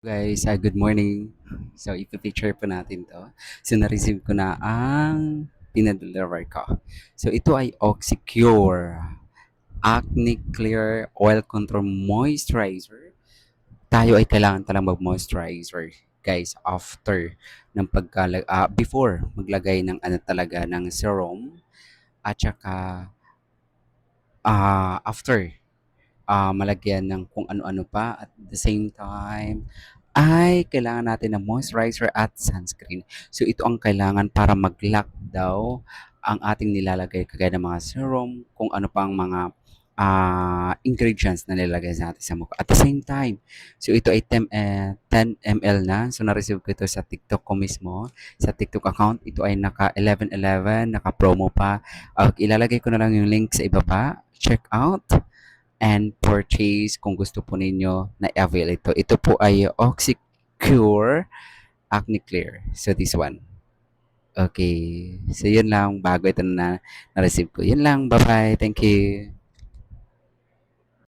Guys, good morning. So, ipipicture po natin to. So, na-receive ko na ang pinadeliver ko. So, ito ay Oxycure Acne Clear Oil Control Moisturizer. Tayo ay kailangan talang mag-moisturizer, guys, after ng before maglagay ng ano talaga ng serum at saka after malagyan ng kung ano-ano pa at the same time ay kailangan natin ng moisturizer at sunscreen. So ito ang kailangan para mag-lock daw ang ating nilalagay kagaya ng mga serum, kung ano pang mga ingredients na nilalagay natin sa mukha. At the same time, so ito ay 10 ml na. So na-receive ko ito sa TikTok ko mismo. Sa TikTok account, ito ay naka 11/11, naka promo pa. Ilalagay ko na lang yung link sa ibaba. Check out and purchase kung gusto po ninyo na avail ito. Ito po ay Oxycure Acne Clear. So this one. Okay. So yun lang bago ito na na-receive ko. Yun lang. Bye-bye. Thank you.